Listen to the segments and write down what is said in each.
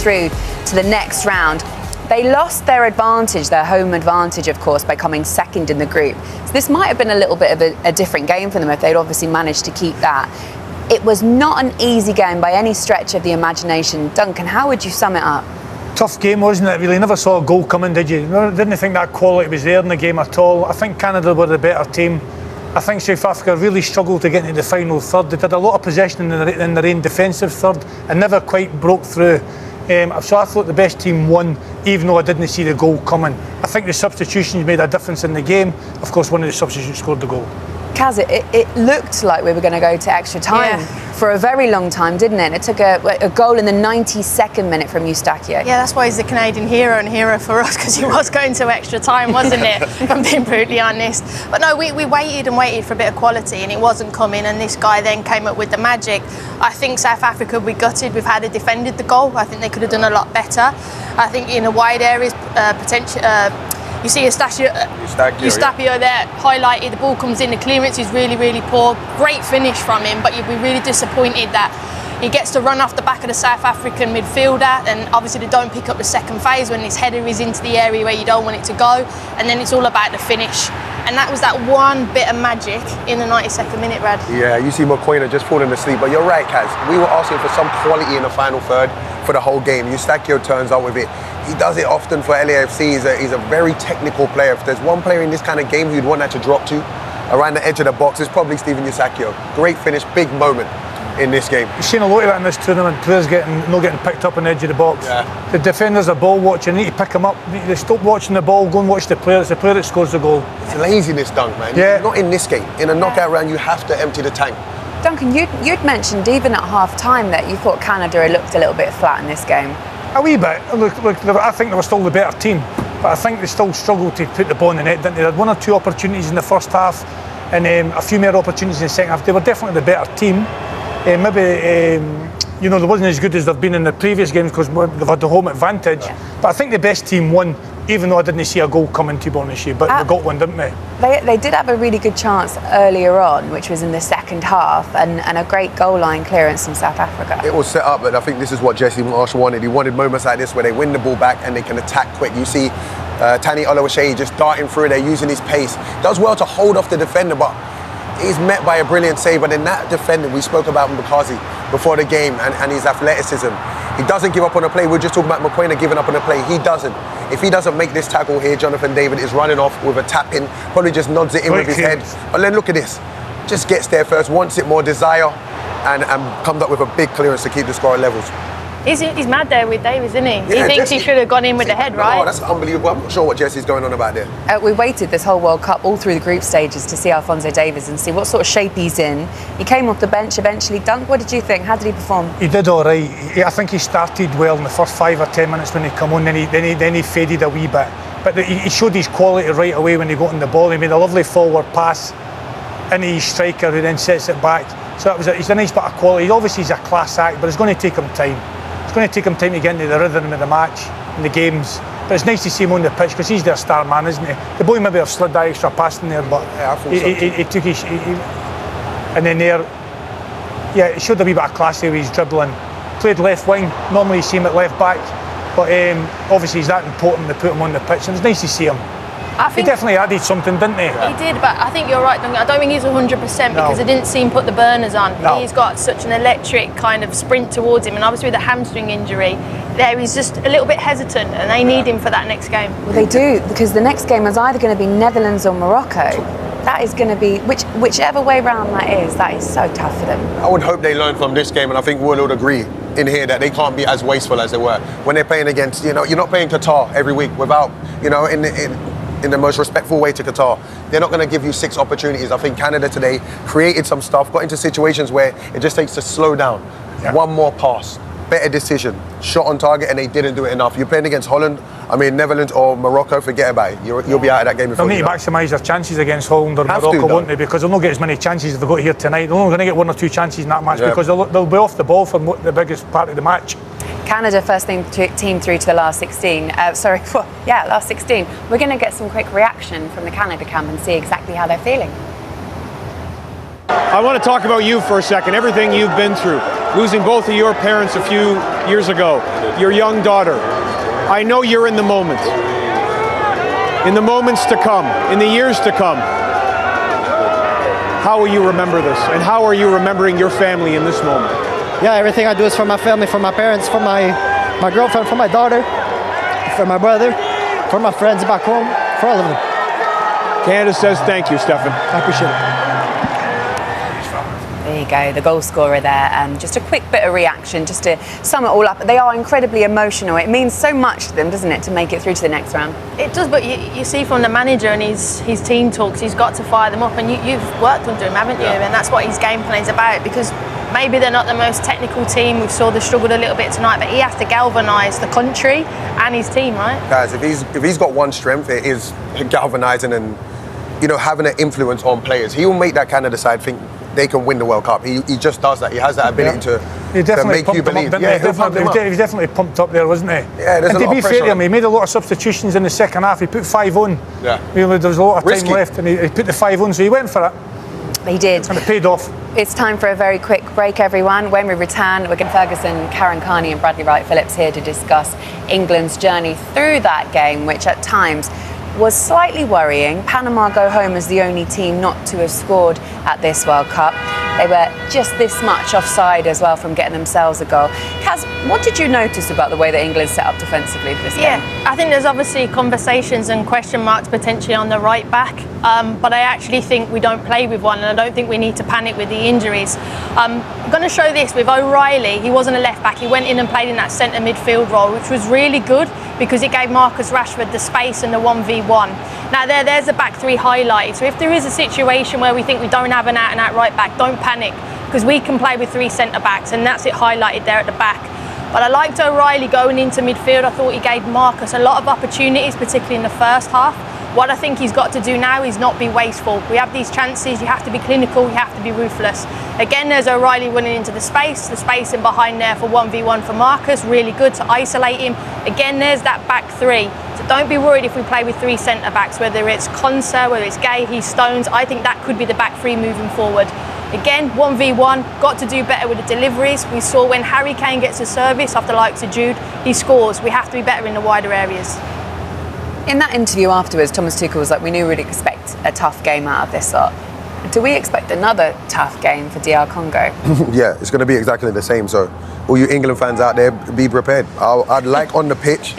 through to the next round. They lost their advantage, their home advantage, of course, by coming second in the group. So this might have been a little bit of a different game for them if they'd obviously managed to keep that. It was not an easy game by any stretch of the imagination. Duncan, how would you sum it up? Tough game, wasn't it? Really, never saw a goal coming, did you? Didn't think that quality was there in the game at all. I think Canada were the better team. I think South Africa really struggled to get into the final third. They had a lot of possession in their own defensive third and never quite broke through. So I thought the best team won, even though I didn't see the goal coming. I think the substitutions made a difference in the game. Of course, one of the substitutes scored the goal. Kaz, it looked like we were going to go to extra time for a very long time, didn't it? It took a goal in the 92nd minute from Eustaquio. Yeah, that's why he's the Canadian hero and hero for us, because he was going to extra time, wasn't it? If I'm being brutally honest. But no, we waited and waited for a bit of quality and it wasn't coming, and this guy then came up with the magic. I think South Africa will be gutted with how they defended the goal. I think they could have done a lot better. I think in the wide areas, you see Eustaquio there highlighted, the ball comes in, the clearance is really, really poor. Great finish from him, but you'll be really disappointed that he gets to run off the back of the South African midfielder, and obviously they don't pick up the second phase when this header is into the area where you don't want it to go, and then it's all about the finish. And that was that one bit of magic in the 92nd minute, Brad. Yeah, you see Mokoena just falling asleep, but you're right, Kaz. We were asking for some quality in the final third for the whole game. Eustaquio turns up with it. He does it often for LAFC. He's a very technical player. If there's one player in this kind of game who you'd want that to drop to around the edge of the box, it's probably Stephen Eustaquio. Great finish, big moment in this game. You've seen a lot of that in this tournament, players not getting picked up on the edge of the box. Yeah. The defenders are ball watching, they need to pick them up. They stop watching the ball, go and watch the player. It's the player that scores the goal. It's laziness, Dunk, man. Yeah. Not in this game. In a knockout round, you have to empty the tank. Duncan, you'd mentioned even at half-time that you thought Canada looked a little bit flat in this game. A wee bit. Look, I think they were still the better team, but I think they still struggled to put the ball in the net, didn't they? They had one or two opportunities in the first half and a few more opportunities in the second half. They were definitely the better team. Maybe they wasn't as good as they've been in the previous games because they've had the home advantage. Yeah. But I think the best team won, even though I didn't see a goal coming, to be honest with you. But they got one, didn't they? They did have a really good chance earlier on, which was in the second half, and a great goal line clearance from South Africa. It was set up, but I think this is what Jesse Marsh wanted. He wanted moments like this where they win the ball back and they can attack quick. You see Tani Oluwaseyi just darting through there, using his pace. Does well to hold off the defender, but he's met by a brilliant save. And then that defender, we spoke about Mbakazi before the game and his athleticism. He doesn't give up on a play. We're just talking about Mokoena giving up on a play. He doesn't. If he doesn't make this tackle here, Jonathan David is running off with a tap in, probably just nods it in with his head. But then look at this. Just gets there first, wants it more, desire, and comes up with a big clearance to keep the score levels. He's mad there with Davies, isn't he? Yeah, he thinks he should have gone in with the head, right? Oh, that's unbelievable. I'm not sure what Jesse's going on about there. We waited this whole World Cup all through the group stages to see Alphonso Davies and see what sort of shape he's in. He came off the bench eventually. Dunk, what did you think? How did he perform? He did all right. I think he started well in the first 5 or 10 minutes when he came on, then he faded a wee bit. But he showed his quality right away when he got on the ball. He made a lovely forward pass into his striker who then sets it back. So he's a nice bit of quality. Obviously he's a class act, but it's going to take him time. It's going to take him time to get into the rhythm of the match and the games. But it's nice to see him on the pitch because he's their star man, isn't he? The boy maybe have slid that extra pass in there, but he took his... and then there... Yeah, he showed a wee bit of class there with his dribbling. Played left wing. Normally you see him at left back. But obviously he's that important to put him on the pitch. And it's nice to see him. He definitely added something, didn't he? He did, but I think you're right, Duncan. I don't think he's 100% because I didn't see him put the burners on. No. He's got such an electric kind of sprint towards him, and obviously with a hamstring injury, there he's just a little bit hesitant, and they need him for that next game. Well, they do, because the next game is either going to be Netherlands or Morocco. That is going to be, whichever way round that is so tough for them. I would hope they learn from this game, and I think we'll all agree in here that they can't be as wasteful as they were when they're playing against, you're not playing Qatar every week without, in the most respectful way to Qatar. They're not going to give you 6 opportunities. I think Canada today created some stuff, got into situations where it just takes to slow down. Yeah. One more pass, better decision, shot on target, and they didn't do it enough. You're playing against Netherlands or Morocco, forget about it. You'll be out of that game before they'll need to maximise their chances against Holland or Morocco, won't they? Because they'll not get as many chances as they've got here tonight. They're only going to get 1 or 2 chances in that match because they'll be off the ball for the biggest part of the match. Canada first team through to the last 16. Last 16. We're going to get some quick reaction from the Canada camp and see exactly how they're feeling. I want to talk about you for a second, everything you've been through. Losing both of your parents a few years ago, your young daughter. I know you're in the moment. In the moments to come, in the years to come. How will you remember this? And how are you remembering your family in this moment? Yeah, everything I do is for my family, for my parents, for my girlfriend, for my daughter, for my brother, for my friends back home, for all of them. Canada says thank you, Stephen. I appreciate it. There you go, the goal scorer there. Just a quick bit of reaction, just to sum it all up. They are incredibly emotional. It means so much to them, doesn't it, to make it through to the next round? It does, but you see from the manager and his team talks, he's got to fire them up, and you've worked under him, haven't you? Yeah. And that's what his game plan's about, because maybe they're not the most technical team. We saw they struggled a little bit tonight, but he has to galvanise the country and his team, right? Guys, if he's got one strength, it is galvanising and, you know, having an influence on players. He will make that Canada side think they can win the World Cup. He just does that. He has that ability to He definitely make pumped you him believe. up, didn't he? He'll pump him up. He was definitely pumped up there, wasn't he? Yeah, there's and a to lot be of fair pressure to on him, he made a lot of substitutions in the second half. He put 5 on. Yeah. You know, there was a lot of time Risky. left, and he put the 5 on, so he went for it, He did. and it paid off. It's time for a very quick break, everyone. When we return, we're going to Ferguson, Karen Carney and Bradley Wright-Phillips here to discuss England's journey through that game, which at times was slightly worrying. Panama go home as the only team not to have scored at this World Cup. They were just this much offside as well from getting themselves a goal. Kaz, what did you notice about the way that England set up defensively for this game? I think there's obviously conversations and question marks potentially on the right back, but I actually think we don't play with one, and I don't think we need to panic with the injuries. I'm going to show this with O'Reilly. He wasn't a left back. He went in and played in that centre midfield role, which was really good because it gave Marcus Rashford the space and the 1v1. Now there's a back three highlighted. So if there is a situation where we think we don't have an out-and-out right back, don't panic, because we can play with 3 centre backs, and that's it highlighted there at the back. But I liked O'Reilly going into midfield. I thought he gave Marcus a lot of opportunities, particularly in the first half. What I think he's got to do now is not be wasteful. We have these chances, you have to be clinical, you have to be ruthless. Again, there's O'Reilly running into the space in behind there for 1v1 for Marcus, really good to isolate him. Again, there's that back 3. So don't be worried if we play with 3 centre-backs, whether it's Konsa, whether it's Gahey, Stones. I think that could be the back 3 moving forward. Again, 1v1, got to do better with the deliveries. We saw when Harry Kane gets a service off the likes of Jude, he scores. We have to be better in the wider areas. In that interview afterwards, Thomas Tuchel was like, we knew we'd expect a tough game out of this lot. Do we expect another tough game for DR Congo? Yeah, it's going to be exactly the same. So all you England fans out there, be prepared. I'd like on the pitch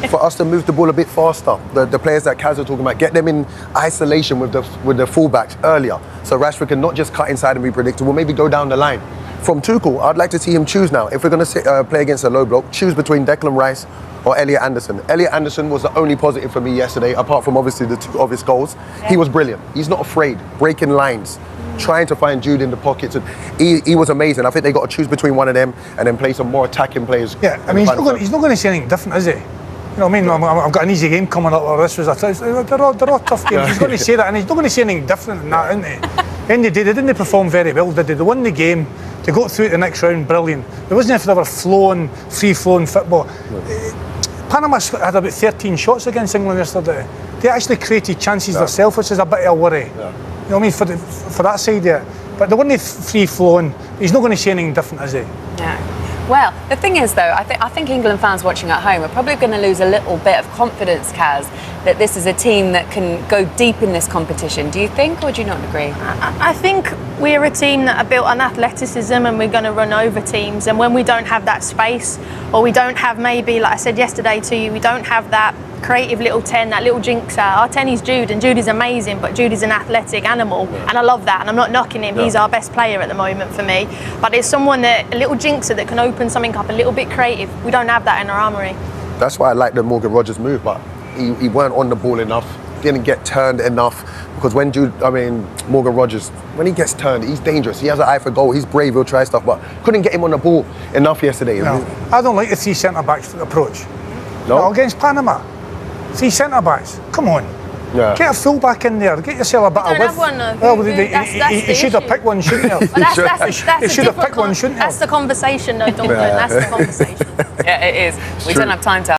for us to move the ball a bit faster. The players that Kaz are talking about, get them in isolation with the fullbacks earlier. So Rashford can not just cut inside and be predictable, maybe go down the line. From Tuchel, I'd like to see him choose now. If we're going to play against a low block, choose between Declan Rice or Elliot Anderson. Elliot Anderson was the only positive for me yesterday, apart from obviously the 2 obvious goals. Yeah. He was brilliant. He's not afraid, breaking lines, trying to find Jude in the pockets. And he was amazing. I think they got to choose between one of them and then play some more attacking players. Yeah, I mean, he's not going to say anything different, is he? You know what I mean? I've got an easy game coming up, or this was they're all tough games. He's going to say that, and he's not going to say anything different than that, isn't he? At the end of the day, they didn't perform very well, did they? They won the game. They got through to the next round, brilliant. It wasn't if they were free-flowing football. Panama had about 13 shots against England yesterday. They actually created chances themselves, which is a bit of a worry. You know what I mean, for that side of it. But they weren't free-flowing. He's not going to say anything different, is he? No. Well, the thing is, though, I think England fans watching at home are probably going to lose a little bit of confidence, Kaz, that this is a team that can go deep in this competition. Do you think, or do you not agree? I think we're a team that are built on athleticism, and we're going to run over teams. And when we don't have that space, or we don't have maybe, like I said yesterday to you, we don't have that creative little 10, that little jinxer. Our 10 is Jude, and Jude is amazing, but Jude is an athletic animal, and I love that, and I'm not knocking him. He's our best player at the moment for me. But it's someone that, a little jinxer that can open something up a little bit creative. We don't have that in our armoury. That's why I like the Morgan Rogers move, but he weren't on the ball enough, didn't get turned enough, because when Morgan Rogers, when he gets turned, he's dangerous. He has an eye for goal, he's brave, he'll try stuff, but couldn't get him on the ball enough yesterday. No, I don't like the 3 centre-backs approach. No, against Panama. 3 centre-backs, come on. Yeah. Get a full-back in there, get yourself a bit of width. Don't have one, though. He should have picked one, shouldn't he? He should have picked one, shouldn't he? That's the conversation, though, Duncan. That's the conversation. Yeah, it is. We don't have time to